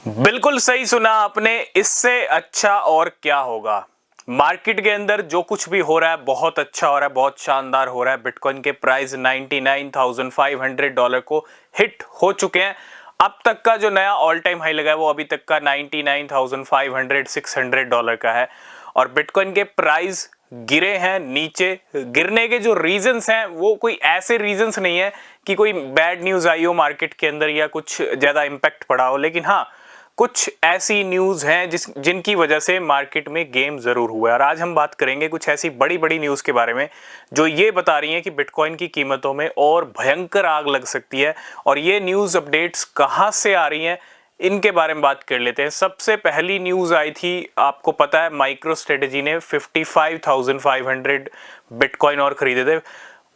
बिल्कुल सही सुना आपने। इससे अच्छा और क्या होगा। मार्केट के अंदर जो कुछ भी हो रहा है बहुत अच्छा हो रहा है, बहुत शानदार हो रहा है। बिटकॉइन के प्राइस $99,500 को हिट हो चुके हैं। अब तक का जो नया ऑल टाइम हाई लगा है वो अभी तक का $99,500 का है। और बिटकॉइन के प्राइस गिरे हैं नीचे। गिरने के जो रीजंस हैं वो कोई ऐसे रीजंस नहीं है कि कोई बैड न्यूज आई हो मार्केट के अंदर या कुछ ज्यादा इंपैक्ट पड़ा हो, लेकिन हाँ कुछ ऐसी न्यूज हैं जिनकी वजह से मार्केट में गेम जरूर हुआ है। और आज हम बात करेंगे कुछ ऐसी बड़ी बड़ी न्यूज के बारे में जो ये बता रही हैं कि बिटकॉइन की कीमतों में और भयंकर आग लग सकती है। और ये न्यूज अपडेट्स कहां से आ रही हैं इनके बारे में बात कर लेते हैं। सबसे पहली न्यूज आई थी, आपको पता है माइक्रो स्ट्रेटेजी ने 55,500 बिटकॉइन और खरीदे थे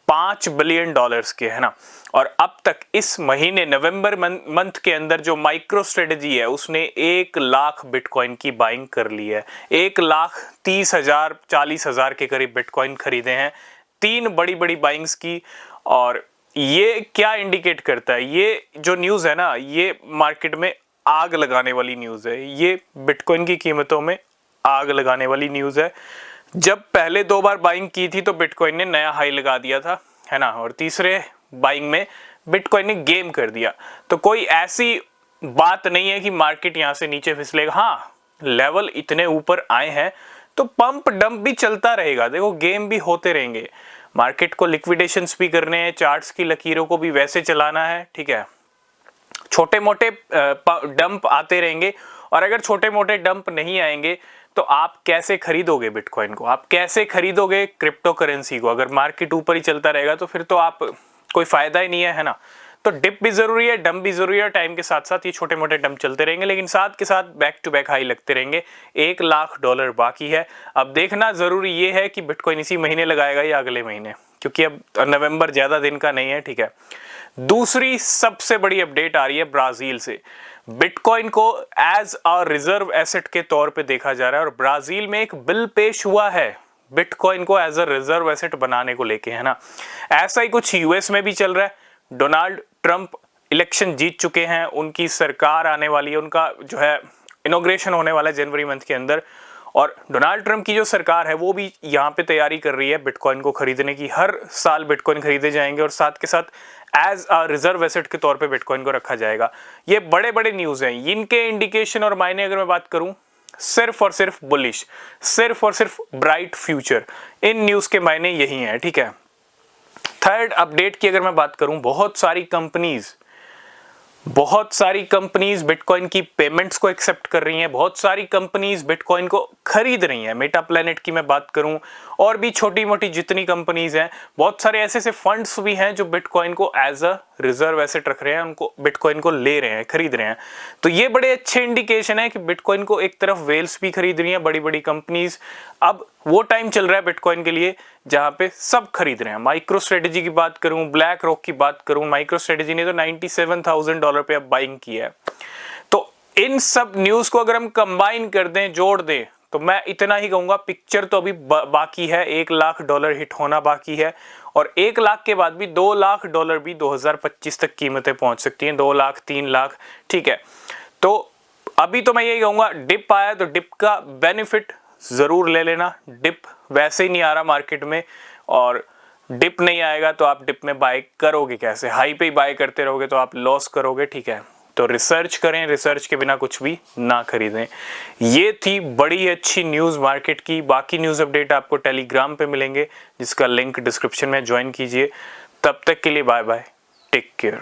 $5 बिलियन के, है ना। और अब तक इस महीने नवंबर मंथ के अंदर जो माइक्रो स्ट्रेटेजी है उसने 1 लाख बिटकॉइन की बाइंग कर ली है। 1,30,000 40,000 के करीब बिटकॉइन खरीदे हैं, 3 बड़ी बड़ी बाइंग्स की। और ये क्या इंडिकेट करता है, ये जो न्यूज है ना ये मार्केट में आग लगाने वाली न्यूज है। ये बिटकॉइन की कीमतों में आग लगाने वाली न्यूज है। जब पहले 2 बार बाइंग की थी तो बिटकॉइन ने नया हाई लगा दिया था, है ना। और तीसरे बाइंग में बिटकॉइन ने गेम कर दिया। तो कोई ऐसी बात नहीं है कि मार्केट यहां से नीचे फिसलेगा। हाँ, लेवल इतने ऊपर आए हैं तो पंप डंप भी चलता रहेगा। देखो गेम भी होते रहेंगे, मार्केट को लिक्विडेशंस भी करने हैं, चार्ट्स की लकीरों को भी वैसे चलाना है, ठीक है। छोटे मोटे डंप आते रहेंगे। और अगर छोटे मोटे डंप नहीं आएंगे तो आप कैसे खरीदोगे बिटकॉइन को, आप कैसे खरीदोगे क्रिप्टो करेंसी को। अगर मार्केट ऊपर ही चलता रहेगा तो फिर तो आप कोई फायदा ही नहीं है ना। तो डिप भी जरूरी है, डंप भी जरूरी है। टाइम के साथ साथ ये छोटे मोटे डंप चलते रहेंगे, लेकिन साथ के साथ बैक टू बैक हाई लगते रहेंगे। $1 लाख बाकी है। अब देखना जरूरी ये है कि बिटकॉइन इसी महीने लगाएगा या अगले महीने, क्योंकि अब नवंबर ज्यादा दिन का नहीं है, ठीक है। दूसरी सबसे बड़ी अपडेट आ रही है ब्राजील से। बिटकॉइन को एज अ रिजर्व एसेट के तौर पे देखा जा रहा है और ब्राजील में एक बिल पेश हुआ है बिटकॉइन को एज अ रिजर्व एसेट बनाने को लेके, है ना। ऐसा ही कुछ यूएस में भी चल रहा है। डोनाल्ड ट्रंप इलेक्शन जीत चुके हैं, उनकी सरकार आने वाली है, उनका जो है इनॉग्रेशन होने वाला है जनवरी मंथ के अंदर। और डोनाल्ड ट्रंप की जो सरकार है वो भी यहाँ पे तैयारी कर रही है बिटकॉइन को खरीदने की। हर साल बिटकॉइन खरीदे जाएंगे और साथ के साथ एज अ रिजर्व एसेट के तौर पे बिटकॉइन को रखा जाएगा। ये बड़े बड़े न्यूज हैं। इनके इंडिकेशन और मायने अगर मैं बात करूं, सिर्फ और सिर्फ बुलिश, सिर्फ और सिर्फ ब्राइट फ्यूचर, इन न्यूज के मायने यही हैं, ठीक है। थर्ड अपडेट की अगर मैं बात करूं, बहुत सारी कंपनीज बिटकॉइन की पेमेंट्स को एक्सेप्ट कर रही हैं। बहुत सारी कंपनीज बिटकॉइन को खरीद रही हैं। मेटा प्लैनेट की मैं बात करूं और भी छोटी मोटी जितनी कंपनीज हैं, बहुत सारे ऐसे ऐसे फंड्स भी हैं जो बिटकॉइन को एज अ रिजर्व एसेट रख रहे हैं, उनको बिटकॉइन को ले रहे हैं, खरीद रहे हैं। तो ये बड़े अच्छे इंडिकेशन है कि बिटकॉइन को एक तरफ वेल्स भी खरीद रही हैं बड़ी बड़ी कंपनीज। अब वो टाइम चल रहा है बिटकॉइन के लिए जहां पे सब खरीद रहे हैं। माइक्रो स्ट्रेटेजी की बात करूं, ब्लैक रॉक की बात करूं, माइक्रो स्ट्रेटेजी ने तो $97,000 पे अब बाइंग की है। तो इन सब न्यूज को अगर हम कंबाइन कर दें, जोड़ दें, तो मैं इतना ही कहूंगा, पिक्चर तो अभी बाकी है। $1 लाख हिट होना बाकी है और 1 लाख के बाद भी $2 लाख भी 2025 तक कीमतें पहुंच सकती हैं। 2 लाख 3 लाख, ठीक है। तो अभी तो मैं यही कहूंगा, डिप आया तो डिप का बेनिफिट जरूर ले लेना। डिप वैसे ही नहीं आ रहा मार्केट में, और डिप नहीं आएगा तो आप डिप में बाय करोगे कैसे। हाई पे ही बाय करते रहोगे तो आप लॉस करोगे, ठीक है। तो रिसर्च करें, रिसर्च के बिना कुछ भी ना खरीदें। ये थी बड़ी अच्छी न्यूज़ मार्केट की। बाकी न्यूज़ अपडेट आपको टेलीग्राम पे मिलेंगे जिसका लिंक डिस्क्रिप्शन में ज्वाइन कीजिए। तब तक के लिए बाय बाय, टेक केयर।